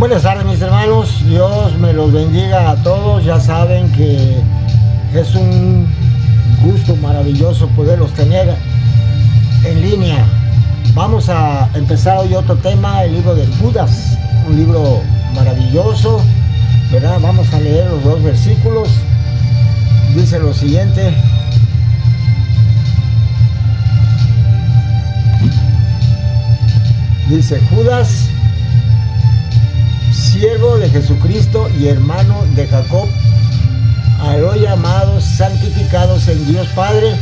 Buenas tardes, mis hermanos, Dios me los bendiga a todos. Ya saben que es un gusto maravilloso poderlos tener en línea. Vamos a empezar hoy otro tema, el libro de Judas, un libro maravilloso, ¿verdad? Vamos a leer los dos versículos. Dice lo siguiente: dice Judas, siervo de Jesucristo y hermano de Jacob, a los llamados, santificados en Dios Padre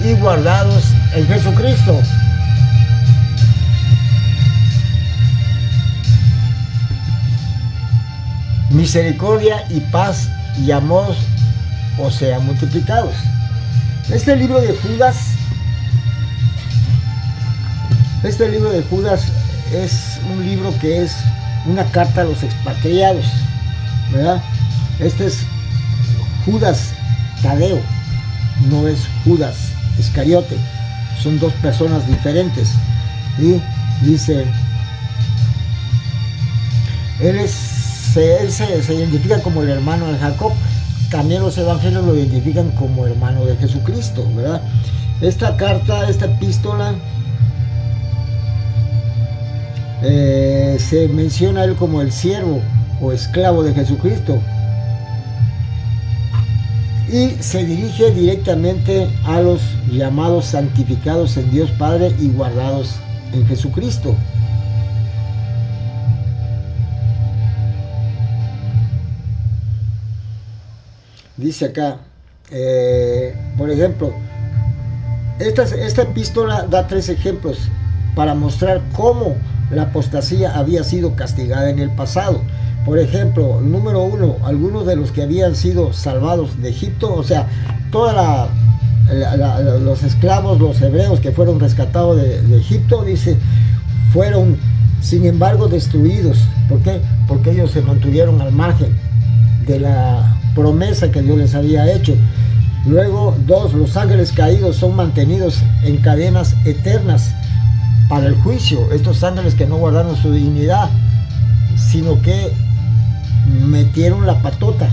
y guardados en Jesucristo. Misericordia y paz y amor os sean multiplicados. Este libro de Judas es un libro que es una carta a los expatriados, ¿verdad? Este es Judas Tadeo, no es Judas Iscariote, son dos personas diferentes. Y dice, él se identifica como el hermano de Jacob. También los evangelios lo identifican como hermano de Jesucristo, ¿verdad? Esta carta, esta epístola, se menciona a él como el siervo o esclavo de Jesucristo, y se dirige directamente a los llamados, santificados en Dios Padre y guardados en Jesucristo. Dice acá, por ejemplo, esta epístola da 3 ejemplos para mostrar cómo la apostasía había sido castigada en el pasado. Por ejemplo, número 1, algunos de los que habían sido salvados de Egipto, o sea, todos los esclavos, los hebreos que fueron rescatados de Egipto, dice, fueron sin embargo destruidos. ¿Por qué? Porque ellos se mantuvieron al margen de la promesa que Dios les había hecho. Luego, 2, los ángeles caídos son mantenidos en cadenas eternas para el juicio. Estos ángeles que no guardaron su dignidad, sino que metieron la patota,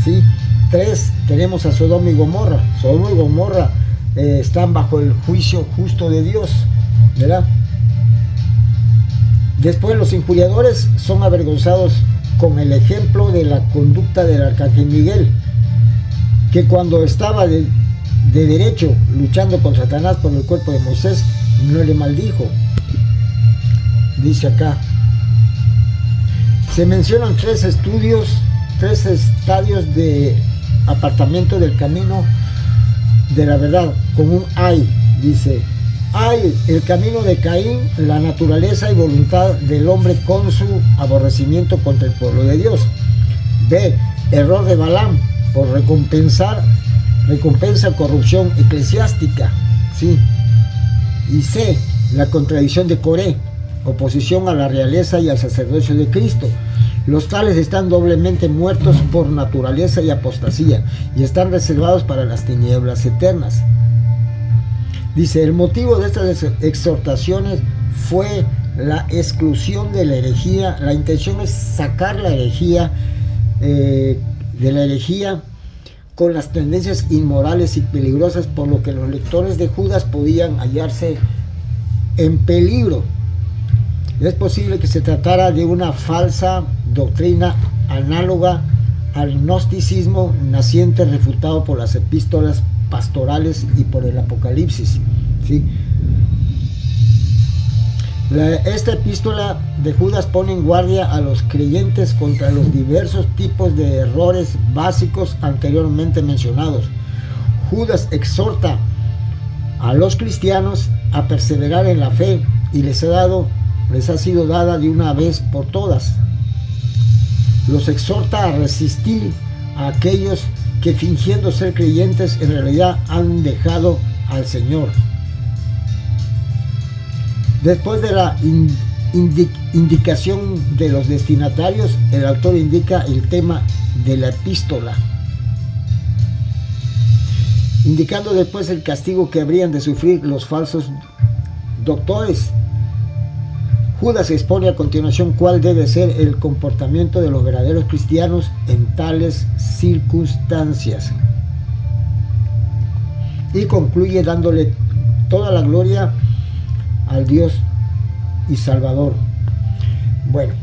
¿sí? 3, tenemos a Sodoma y Gomorra. Sodoma y Gomorra están bajo el juicio justo de Dios, ¿verdad? Después, los injuriadores son avergonzados con el ejemplo de la conducta del arcángel Miguel, que cuando estaba de derecho luchando con Satanás por el cuerpo de Moisés, no le maldijo. Dice acá, se mencionan 3 estadios de apartamiento del camino de la verdad, con un ay. Dice, hay el camino de Caín, la naturaleza y voluntad del hombre con su aborrecimiento contra el pueblo de Dios. B, error de Balaam por recompensa corrupción eclesiástica, ¿sí? Y C, la contradicción de Coré, oposición a la realeza y al sacerdocio de Cristo. Los tales están doblemente muertos por naturaleza y apostasía, y están reservados para las tinieblas eternas. Dice, el motivo de estas exhortaciones fue la exclusión de la herejía. La intención es sacar la herejía, de la herejía con las tendencias inmorales y peligrosas, por lo que los lectores de Judas podían hallarse en peligro. Es posible que se tratara de una falsa doctrina análoga al gnosticismo naciente, refutado por las epístolas pastorales y por el Apocalipsis, ¿sí? Esta epístola de Judas pone en guardia a los creyentes contra los diversos tipos de errores básicos anteriormente mencionados. Judas exhorta a los cristianos a perseverar en la fe y les ha sido dada de una vez por todas. Los exhorta a resistir a aquellos que, fingiendo ser creyentes, en realidad han dejado al Señor. Después de la indicación de los destinatarios, el autor indica el tema de la epístola, indicando después el castigo que habrían de sufrir los falsos doctores. Judas expone a continuación cuál debe ser el comportamiento de los verdaderos cristianos en tales circunstancias. Y concluye dándole toda la gloria al Dios y Salvador. Bueno,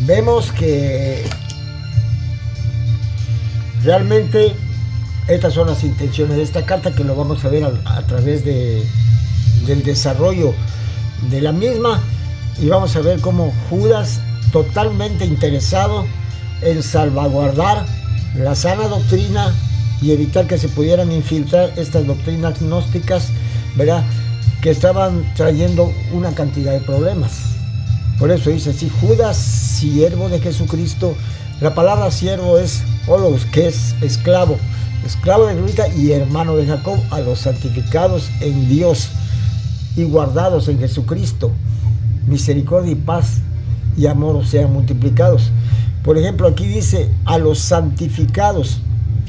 vemos que realmente estas son las intenciones de esta carta, que lo vamos a ver a través del desarrollo de la misma, y vamos a ver cómo Judas, totalmente interesado en salvaguardar la sana doctrina y evitar que se pudieran infiltrar estas doctrinas gnósticas, ¿verdad?, que estaban trayendo una cantidad de problemas. Por eso dice así: Judas, siervo de Jesucristo. La palabra siervo es holos, que es esclavo de Jesucristo y hermano de Jacob, a los santificados en Dios y guardados en Jesucristo, misericordia y paz y amor sean multiplicados. Por ejemplo, aquí dice a los santificados.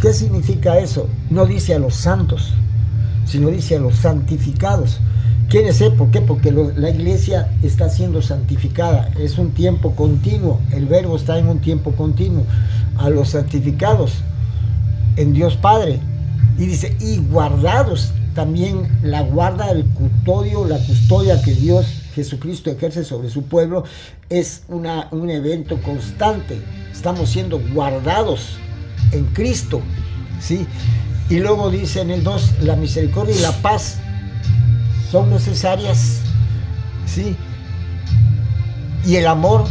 ¿Qué significa eso? No dice a los santos, sino dice a los santificados. Quiere ser, ¿por qué? Porque la iglesia está siendo santificada, es un tiempo continuo, el verbo está en un tiempo continuo. A los santificados en Dios Padre, y dice, y guardados, también la guarda, el custodio, la custodia que Dios Jesucristo ejerce sobre su pueblo, es un evento constante. Estamos siendo guardados en Cristo, ¿sí? Y luego dice en el 2, la misericordia y la paz son necesarias, ¿sí? Y el amor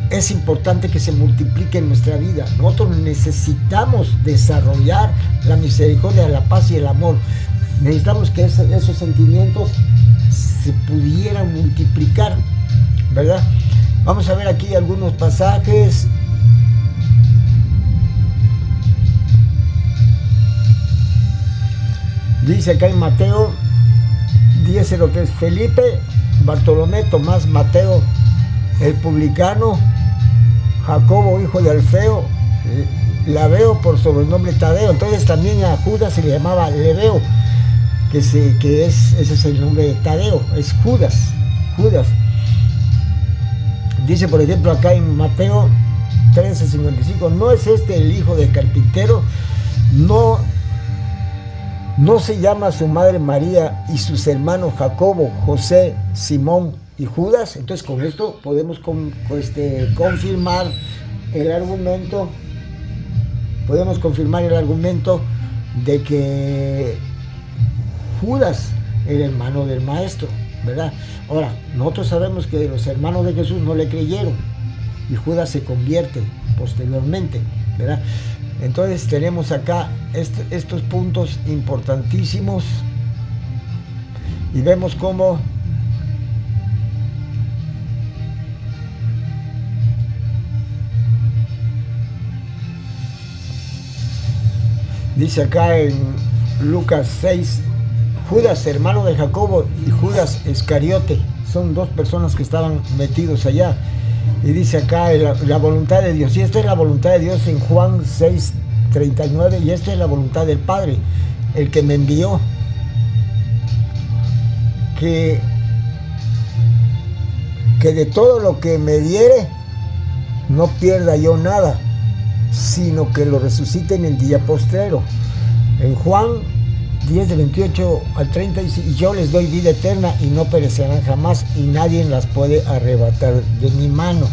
es importante que se multiplique en nuestra vida. Nosotros necesitamos desarrollar la misericordia, la paz y el amor. Necesitamos que esos sentimientos se pudieran multiplicar, ¿verdad? Vamos a ver aquí algunos pasajes. Dice acá en Mateo 10:03, Felipe, Bartolomé, Tomás, Mateo, el publicano, Jacobo, hijo de Alfeo, Labeo, por sobrenombre Tadeo. Entonces también a Judas se le llamaba Lebeo, ese es el nombre de Tadeo, es Judas. Dice, por ejemplo, acá en Mateo 13:55, ¿no es este el hijo del carpintero? ¿No se llama su madre María y sus hermanos Jacobo, José, Simón y Judas? Entonces con esto podemos confirmar el argumento. Podemos confirmar el argumento de que Judas era hermano del maestro, ¿verdad? Ahora, nosotros sabemos que los hermanos de Jesús no le creyeron y Judas se convierte posteriormente, ¿verdad? Entonces tenemos acá estos puntos importantísimos y vemos cómo dice acá en Lucas 6, Judas, hermano de Jacobo, y Judas Iscariote, son dos personas que estaban metidos allá. Y dice acá la voluntad de Dios, y esta es la voluntad de Dios en Juan 6:39, y esta es la voluntad del Padre, el que me envió, que de todo lo que me diere no pierda yo nada, sino que lo resucite en el día postrero. En Juan 10:28 al 30 dice, y yo les doy vida eterna y no perecerán jamás, y nadie las puede arrebatar de mi mano.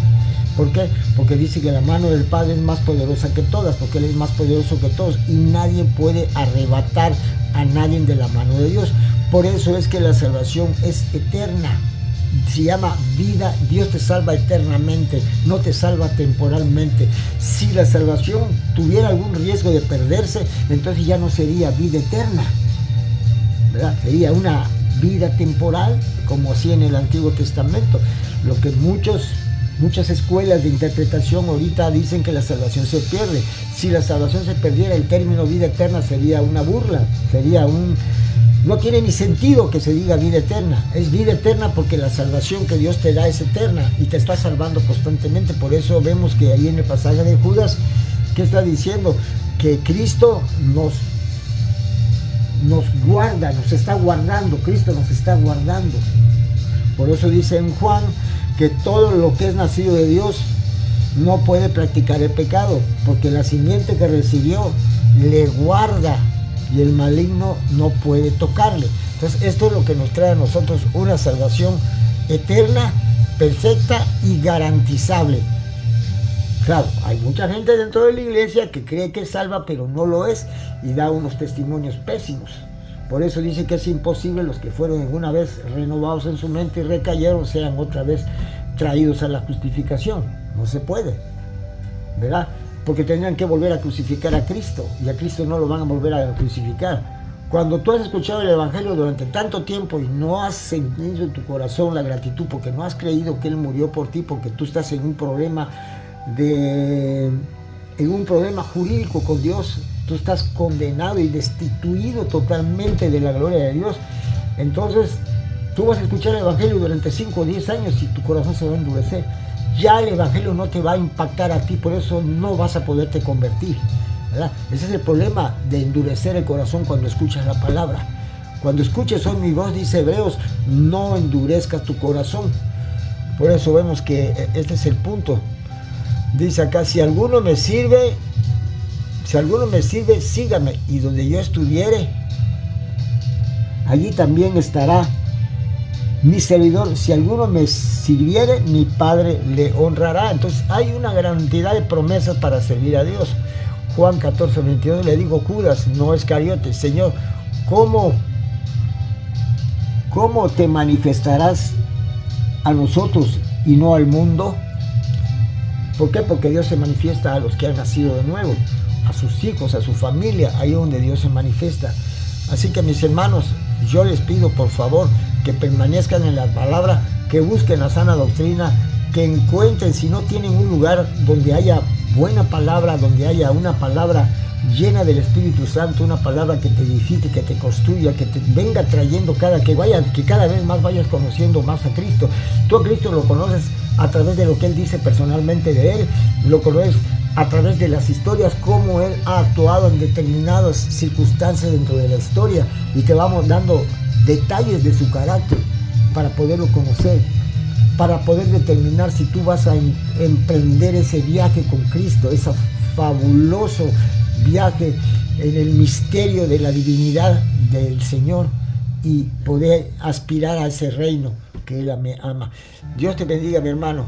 ¿Por qué? Porque dice que la mano del Padre es más poderosa que todas, porque Él es más poderoso que todos, y nadie puede arrebatar a nadie de la mano de Dios. Por eso es que la salvación es eterna. Se llama vida. Dios te salva eternamente, no te salva temporalmente. Si la salvación tuviera algún riesgo de perderse, entonces ya no sería vida eterna, ¿verdad? Sería una vida temporal, como así en el Antiguo Testamento. Lo que muchas escuelas de interpretación ahorita dicen que la salvación se pierde. Si la salvación se perdiera, el término vida eterna sería una burla, no tiene ni sentido que se diga vida eterna. Es vida eterna porque la salvación que Dios te da es eterna y te está salvando constantemente. Por eso vemos que ahí en el pasaje de Judas, ¿qué está diciendo? Que Cristo nos guarda, nos está guardando. Cristo nos está guardando. Por eso dice en Juan que todo lo que es nacido de Dios no puede practicar el pecado, porque la simiente que recibió le guarda y el maligno no puede tocarle. Entonces esto es lo que nos trae a nosotros una salvación eterna, perfecta y garantizable. Claro, hay mucha gente dentro de la iglesia que cree que es salva, pero no lo es y da unos testimonios pésimos. Por eso dice que es imposible los que fueron alguna vez renovados en su mente y recayeron sean otra vez traídos a la justificación. No se puede, ¿verdad? Porque tendrían que volver a crucificar a Cristo y a Cristo no lo van a volver a crucificar. Cuando tú has escuchado el Evangelio durante tanto tiempo y no has sentido en tu corazón la gratitud porque no has creído que Él murió por ti, porque tú estás en un problema jurídico con Dios, tú estás condenado y destituido totalmente de la gloria de Dios, entonces tú vas a escuchar el Evangelio durante 5 o 10 años y tu corazón se va a endurecer. Ya el Evangelio no te va a impactar a ti, por eso no vas a poderte convertir, ¿verdad? Ese es el problema de endurecer el corazón cuando escuchas la palabra. Cuando escuches hoy mi voz, dice Hebreos, no endurezcas tu corazón. Por eso vemos que este es el punto. Dice acá, si alguno me sirve, sígame, y donde yo estuviere, allí también estará mi servidor. Si alguno me sirviere, mi Padre le honrará. Entonces hay una gran cantidad de promesas para servir a Dios. Juan 14:22, le digo Judas, no Iscariote, Señor, ¿cómo te manifestarás a nosotros y no al mundo? ¿Por qué? Porque Dios se manifiesta a los que han nacido de nuevo, a sus hijos, a su familia, ahí es donde Dios se manifiesta. Así que mis hermanos, yo les pido por favor que permanezcan en la palabra, que busquen la sana doctrina, que encuentren, si no tienen un lugar donde haya buena palabra, donde haya una palabra llena del Espíritu Santo, una palabra que te edifique, que te construya, que te venga trayendo que cada vez más vayas conociendo más a Cristo. Tú a Cristo lo conoces a través de lo que Él dice personalmente de Él, lo conoces a través de las historias, cómo Él ha actuado en determinadas circunstancias dentro de la historia, y te vamos dando detalles de su carácter para poderlo conocer, para poder determinar si tú vas a emprender ese viaje con Cristo, ese fabuloso viaje en el misterio de la divinidad del Señor, y poder aspirar a ese reino que Él me ama. Dios te bendiga, mi hermano.